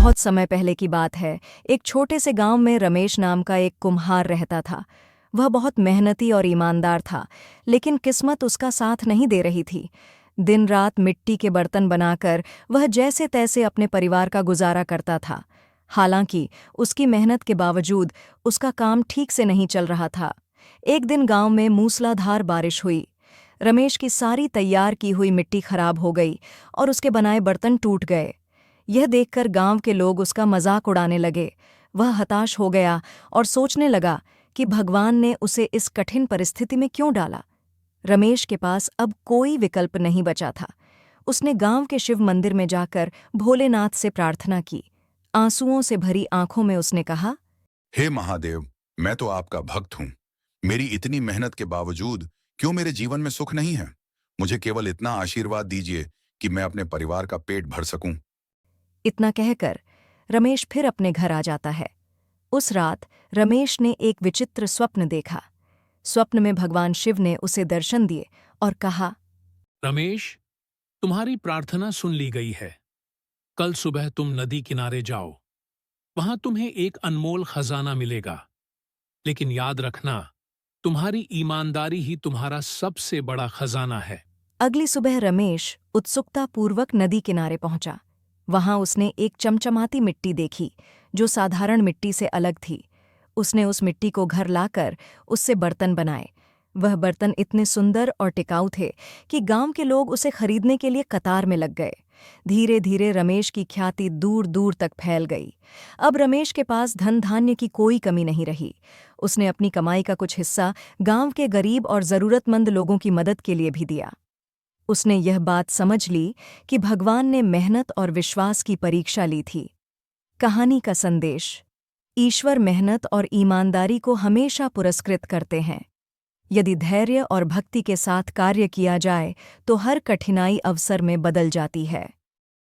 बहुत समय पहले की बात है। एक छोटे से गांव में रमेश नाम का एक कुम्हार रहता था। वह बहुत मेहनती और ईमानदार था, लेकिन किस्मत उसका साथ नहीं दे रही थी। दिन रात मिट्टी के बर्तन बनाकर वह जैसे तैसे अपने परिवार का गुजारा करता था। हालांकि उसकी मेहनत के बावजूद उसका काम ठीक से नहीं चल रहा था। एक दिन गांव में मूसलाधार बारिश हुई। रमेश की सारी तैयार की हुई मिट्टी खराब हो गई और उसके बनाए बर्तन टूट गए। यह देखकर गांव के लोग उसका मजाक उड़ाने लगे। वह हताश हो गया और सोचने लगा कि भगवान ने उसे इस कठिन परिस्थिति में क्यों डाला। रमेश के पास अब कोई विकल्प नहीं बचा था। उसने गांव के शिव मंदिर में जाकर भोलेनाथ से प्रार्थना की। आंसुओं से भरी आंखों में उसने कहा, हे महादेव, मैं तो आपका भक्त हूँ। मेरी इतनी मेहनत के बावजूद क्यों मेरे जीवन में सुख नहीं है? मुझे केवल इतना आशीर्वाद दीजिए कि मैं अपने परिवार का पेट भर सकूं। इतना कहकर रमेश फिर अपने घर आ जाता है। उस रात रमेश ने एक विचित्र स्वप्न देखा। स्वप्न में भगवान शिव ने उसे दर्शन दिए और कहा, रमेश, तुम्हारी प्रार्थना सुन ली गई है। कल सुबह तुम नदी किनारे जाओ। वहां तुम्हें एक अनमोल खजाना मिलेगा। लेकिन याद रखना, तुम्हारी ईमानदारी ही तुम्हारा सबसे बड़ा खजाना है। अगली सुबह रमेश उत्सुकतापूर्वक नदी किनारे पहुंचा। वहां उसने एक चमचमाती मिट्टी देखी, जो साधारण मिट्टी से अलग थी। उसने उस मिट्टी को घर लाकर उससे बर्तन बनाए। वह बर्तन इतने सुंदर और टिकाऊ थे कि गांव के लोग उसे खरीदने के लिए कतार में लग गए। धीरे धीरे रमेश की ख्याति दूर दूर तक फैल गई। अब रमेश के पास धन धान्य की कोई कमी नहीं रही। उसने अपनी कमाई का कुछ हिस्सा गांव के गरीब और जरूरतमंद लोगों की मदद के लिए भी दिया। उसने यह बात समझ ली कि भगवान ने मेहनत और विश्वास की परीक्षा ली थी। कहानी का संदेश: ईश्वर मेहनत और ईमानदारी को हमेशा पुरस्कृत करते हैं। यदि धैर्य और भक्ति के साथ कार्य किया जाए तो हर कठिनाई अवसर में बदल जाती है।